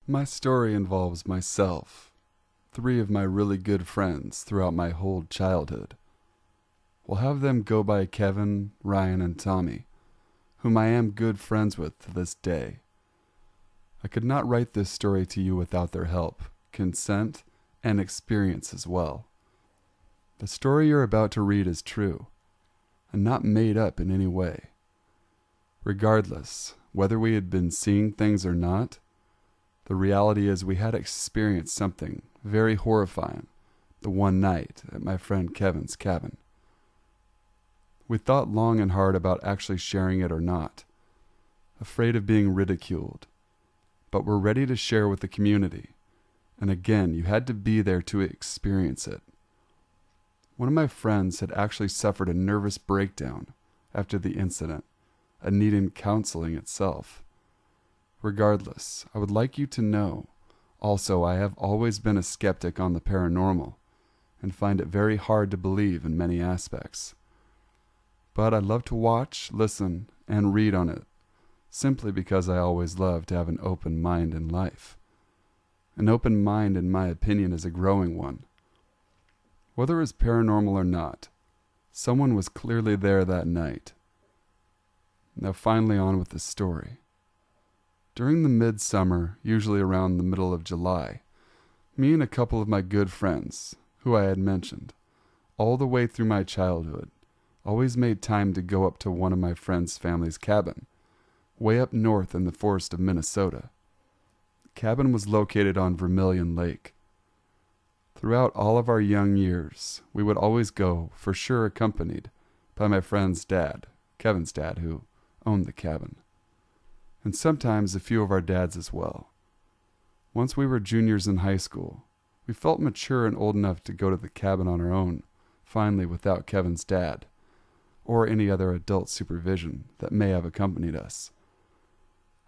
My story involves myself, three of my really good friends throughout my whole childhood. We'll have them go by Kevin, Ryan, and Tommy, whom I am good friends with to this day. I could not write this story to you without their help, consent, and experience as well. The story you're about to read is true, and not made up in any way. Regardless, whether we had been seeing things or not, the reality is we had experienced something very horrifying the one night at my friend Kevin's cabin. We thought long and hard about actually sharing it or not, afraid of being ridiculed, but we're ready to share with the community, and again, you had to be there to experience it. One of my friends had actually suffered a nervous breakdown after the incident, and needed counseling itself. Regardless, I would like you to know, also I have always been a skeptic on the paranormal, and find it very hard to believe in many aspects. But I love to watch, listen, and read on it, simply because I always love to have an open mind in life. An open mind, in my opinion, is a growing one. Whether it's paranormal or not, someone was clearly there that night. Now finally on with the story. During the midsummer, usually around the middle of July, me and a couple of my good friends, who I had mentioned, all the way through my childhood, always made time to go up to one of my friend's family's cabin, way up north in the forest of Minnesota. The cabin was located on Vermilion Lake. Throughout all of our young years, we would always go, for sure accompanied by my friend's dad, Kevin's dad, who owned the cabin, and sometimes a few of our dads as well. Once we were juniors in high school, we felt mature and old enough to go to the cabin on our own, finally without Kevin's dad, or any other adult supervision that may have accompanied us.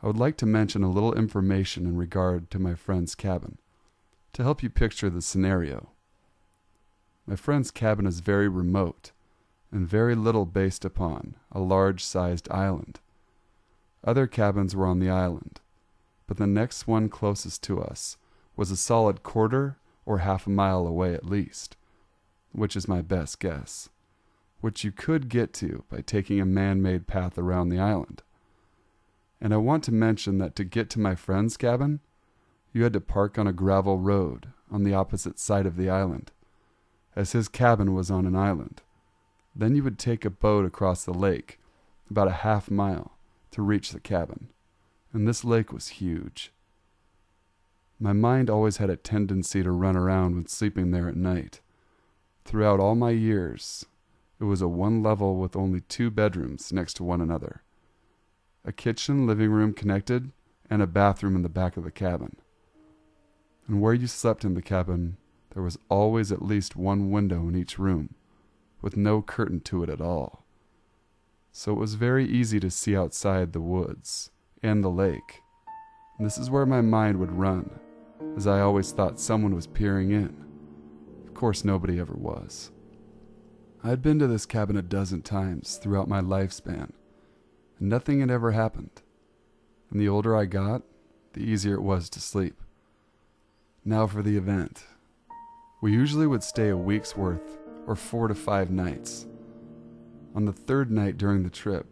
I would like to mention a little information in regard to my friend's cabin, to help you picture the scenario. My friend's cabin is very remote, and very little based upon a large-sized island. Other cabins were on the island, but the next one closest to us was a solid quarter or half a mile away at least, which is my best guess, which you could get to by taking a man-made path around the island. And I want to mention that to get to my friend's cabin, you had to park on a gravel road on the opposite side of the island, as his cabin was on an island. Then you would take a boat across the lake, about a half mile, to reach the cabin, and this lake was huge. My mind always had a tendency to run around when sleeping there at night. Throughout all my years, it was a one level with only 2 bedrooms next to one another, a kitchen, living room connected, and a bathroom in the back of the cabin. And where you slept in the cabin, there was always at least one window in each room, with no curtain to it at all. So it was very easy to see outside the woods and the lake. And this is where my mind would run, as I always thought someone was peering in. Of course, nobody ever was. I had been to this cabin a dozen times throughout my lifespan, and nothing had ever happened. And the older I got, the easier it was to sleep. Now for the event. We usually would stay a week's worth, or 4 to 5 nights. On the 3rd night during the trip,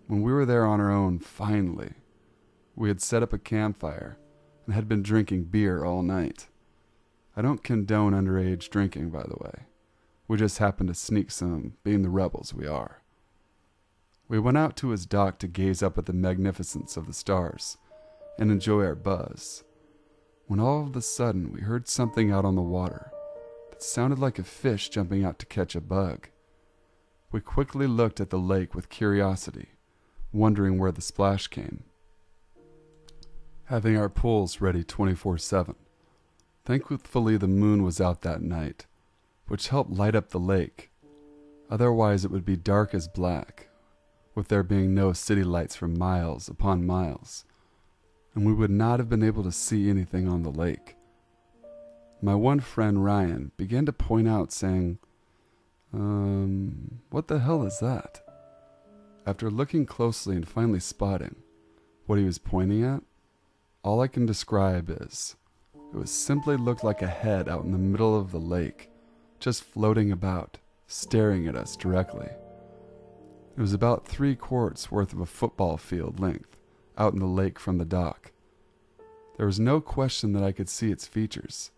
when we were there on our own, finally, we had set up a campfire and had been drinking beer all night. I don't condone underage drinking, by the way. We just happened to sneak some, being the rebels we are. We went out to his dock to gaze up at the magnificence of the stars and enjoy our buzz, when all of a sudden we heard something out on the water that sounded like a fish jumping out to catch a bug. We quickly looked at the lake with curiosity, wondering where the splash came. Having our pools ready 24/7. Thankfully the moon was out that night, which helped light up the lake. Otherwise it would be dark as black, with there being no city lights for miles upon miles, and we would not have been able to see anything on the lake. My one friend Ryan began to point out, saying, what the hell is that? After looking closely and finally spotting what he was pointing at, All I can describe is, it was simply looked like a head out in the middle of the lake, just floating about, staring at us directly. It was about 3/4 worth of a football field length, out in the lake from the dock. There was no question that I could see its features.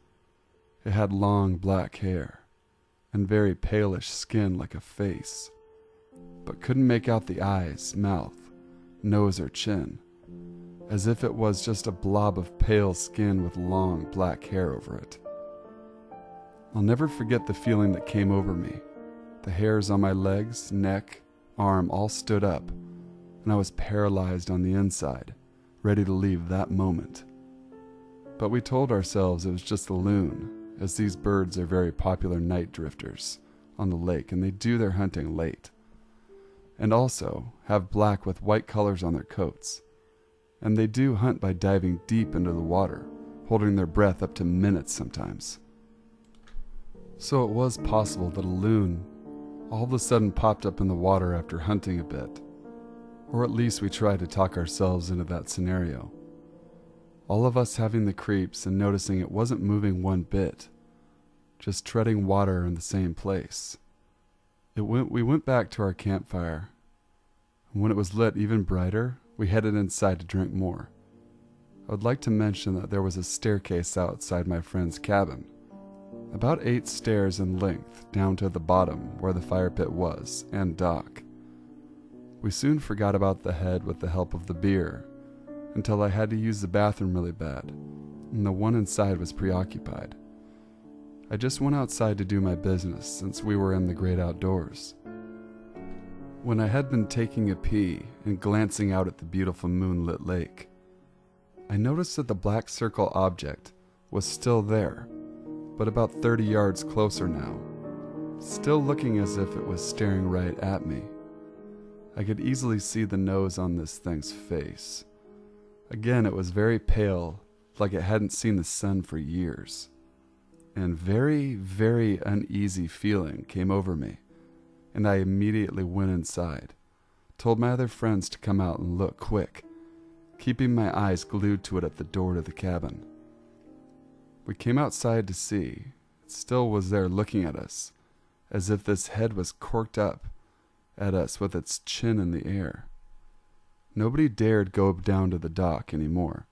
It had long black hair, and very palish skin like a face, but couldn't make out the eyes, mouth, nose, or chin, as if it was just a blob of pale skin with long black hair over it. I'll never forget the feeling that came over me. The hairs on my legs, neck, arm all stood up, and I was paralyzed on the inside, ready to leave that moment. But we told ourselves it was just a loon, as these birds are very popular night drifters on the lake, and they do their hunting late, and also have black with white colors on their coats. And they do hunt by diving deep into the water, holding their breath up to minutes sometimes. So it was possible that a loon all of a sudden popped up in the water after hunting a bit, or at least we tried to talk ourselves into that scenario. All of us having the creeps and noticing it wasn't moving one bit, just treading water in the same place. We went back to our campfire, and when it was lit even brighter, we headed inside to drink more. I would like to mention that there was a staircase outside my friend's cabin, about 8 stairs in length down to the bottom where the fire pit was, and dock. We soon forgot about the head with the help of the beer, until I had to use the bathroom really bad, and the one inside was preoccupied. I just went outside to do my business since we were in the great outdoors. When I had been taking a pee and glancing out at the beautiful moonlit lake, I noticed that the black circle object was still there, but about 30 yards closer now, still looking as if it was staring right at me. I could easily see the nose on this thing's face. Again, it was very pale, like it hadn't seen the sun for years. And very, very uneasy feeling came over me, and I immediately went inside, told my other friends to come out and look quick, keeping my eyes glued to it at the door to the cabin. We came outside to see. It still was there looking at us, as if this head was corked up at us with its chin in the air. Nobody dared go down to the dock anymore,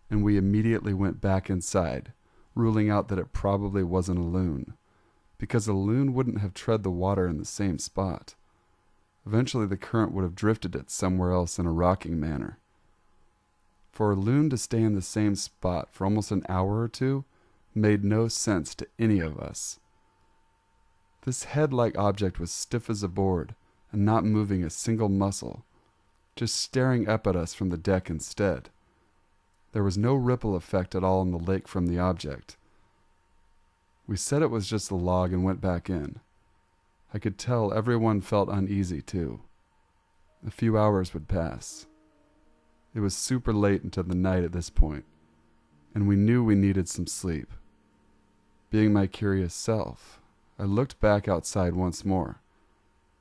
and we immediately went back inside, ruling out that it probably wasn't a loon, because a loon wouldn't have tread the water in the same spot. Eventually the current would have drifted it somewhere else in a rocking manner. For a loon to stay in the same spot for almost an hour or two made no sense to any of us. This head-like object was stiff as a board and not moving a single muscle, just staring up at us from the deck instead. There was no ripple effect at all in the lake from the object. We said it was just a log and went back in. I could tell everyone felt uneasy too. A few hours would pass. It was super late into the night at this point, and we knew we needed some sleep. Being my curious self, I looked back outside once more,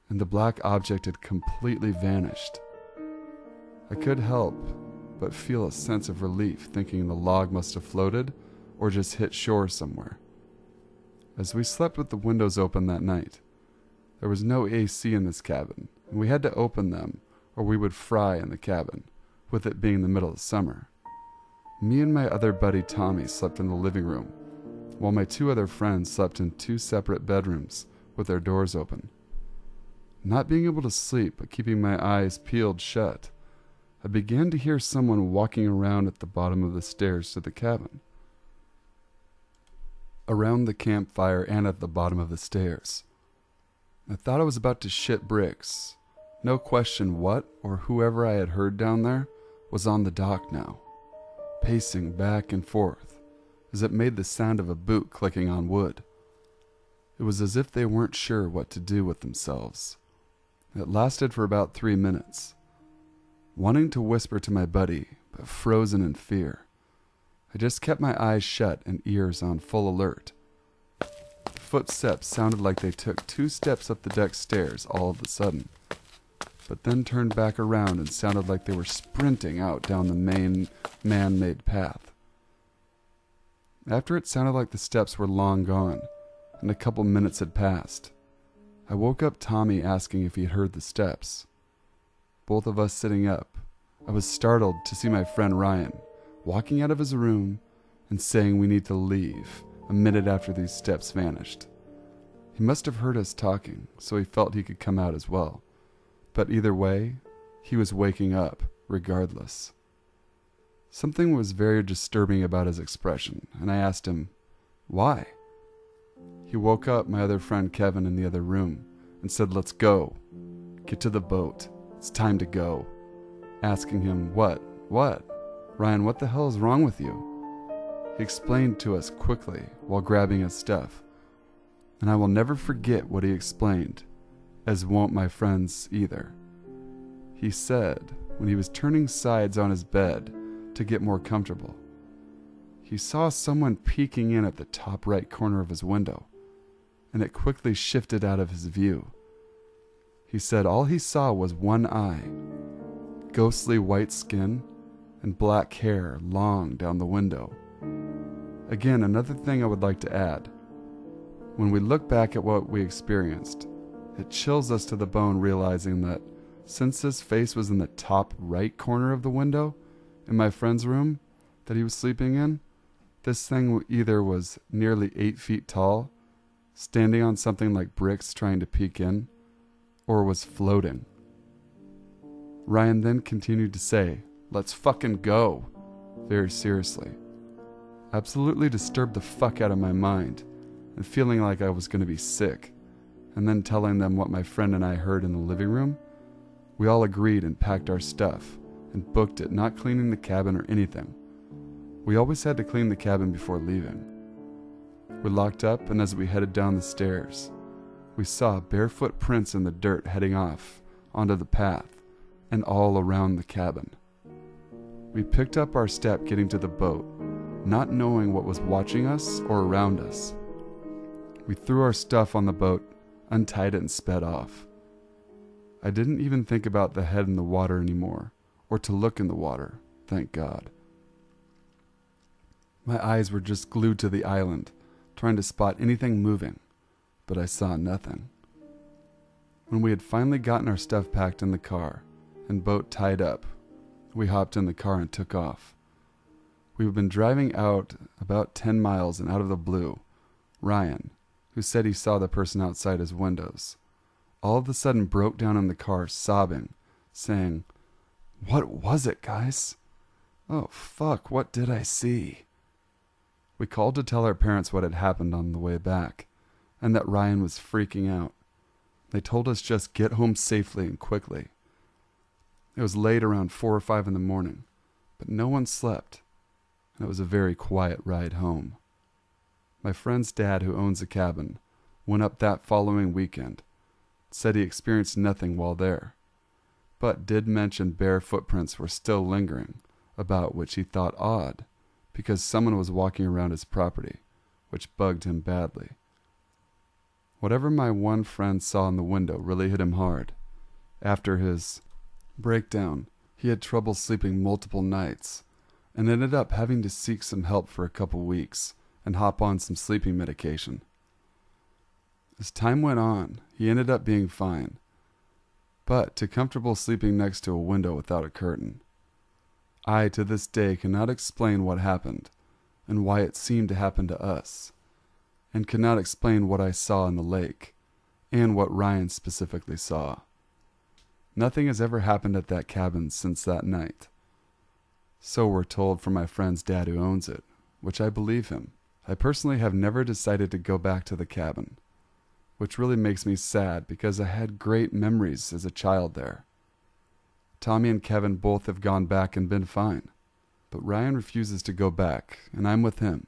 and the black object had completely vanished. I could help but feel a sense of relief, thinking the log must have floated or just hit shore somewhere. As we slept with the windows open that night, there was no AC in this cabin, and we had to open them or we would fry in the cabin, with it being the middle of summer. Me and my other buddy Tommy slept in the living room, while my 2 other friends slept in 2 separate bedrooms with their doors open. Not being able to sleep but keeping my eyes peeled shut, I began to hear someone walking around at the bottom of the stairs to the cabin. Around the campfire and at the bottom of the stairs. I thought I was about to shit bricks. No question what or whoever I had heard down there was on the dock now, pacing back and forth as it made the sound of a boot clicking on wood. It was as if they weren't sure what to do with themselves. It lasted for about 3 minutes. Wanting to whisper to my buddy, but frozen in fear, I just kept my eyes shut and ears on full alert. Footsteps sounded like they took 2 steps up the deck stairs all of a sudden. but then turned back around and sounded like they were sprinting out down the main man-made path. After it sounded like the steps were long gone, and a couple minutes had passed, I woke up Tommy asking if he had heard the steps. Both of us sitting up, I was startled to see my friend Ryan walking out of his room and saying we need to leave a minute after these steps vanished. He must have heard us talking, so he felt he could come out as well. But either way, he was waking up regardless. Something was very disturbing about his expression, and I asked him, why? He woke up my other friend Kevin in the other room and said, let's go. Get to the boat. It's time to go. Asking him, what? Ryan, what the hell is wrong with you? He explained to us quickly while grabbing his stuff, and I will never forget what he explained, as won't my friends either. He said when he was turning sides on his bed to get more comfortable, he saw someone peeking in at the top right corner of his window, and it quickly shifted out of his view. He said all he saw was one eye, ghostly white skin, and black hair long down the window. Again, another thing I would like to add. When we look back at what we experienced, it chills us to the bone realizing that since his face was in the top right corner of the window in my friend's room that he was sleeping in, this thing either was nearly 8 feet tall, standing on something like bricks trying to peek in, or was floating. Ryan then continued to say, let's fucking go, very seriously. Absolutely disturbed the fuck out of my mind and feeling like I was going to be sick, and then telling them what my friend and I heard in the living room. We all agreed and packed our stuff and booked it, not cleaning the cabin or anything. We always had to clean the cabin before leaving. We locked up, and as we headed down the stairs, we saw barefoot prints in the dirt heading off onto the path and all around the cabin. We picked up our step getting to the boat, not knowing what was watching us or around us. We threw our stuff on the boat, untied it, and sped off. I didn't even think about the head in the water anymore, or to look in the water, thank God. My eyes were just glued to the island, trying to spot anything moving, but I saw nothing. When we had finally gotten our stuff packed in the car and boat tied up, we hopped in the car and took off. We had been driving out about 10 miles, and out of the blue, Ryan, who said he saw the person outside his windows, all of a sudden broke down in the car sobbing, saying, "What was it, guys? Oh fuck, what did I see?" We called to tell our parents what had happened on the way back, and that Ryan was freaking out. They told us just get home safely and quickly. It was late, around 4 or 5 in the morning, but no one slept, and it was a very quiet ride home. My friend's dad, who owns a cabin, went up that following weekend, said he experienced nothing while there, but did mention bare footprints were still lingering about, which he thought odd, because someone was walking around his property, which bugged him badly. Whatever my one friend saw in the window really hit him hard. After his breakdown, he had trouble sleeping multiple nights, and ended up having to seek some help for a couple weeks and hop on some sleeping medication. As time went on, he ended up being fine, but too comfortable sleeping next to a window without a curtain. I, to this day, cannot explain what happened and why it seemed to happen to us, and cannot explain what I saw in the lake and what Ryan specifically saw. Nothing has ever happened at that cabin since that night. So we're told from my friend's dad who owns it, which I believe him. I personally have never decided to go back to the cabin, which really makes me sad because I had great memories as a child there. Tommy and Kevin both have gone back and been fine, but Ryan refuses to go back, and I'm with him.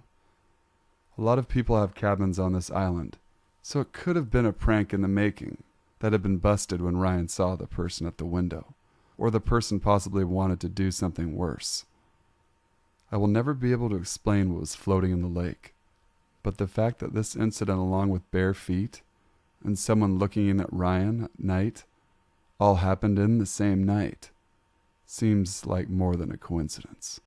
A lot of people have cabins on this island, so it could have been a prank in the making that had been busted when Ryan saw the person at the window, or the person possibly wanted to do something worse. I will never be able to explain what was floating in the lake, but the fact that this incident, along with bare feet and someone looking in at Ryan at night, all happened in the same night. Seems like more than a coincidence.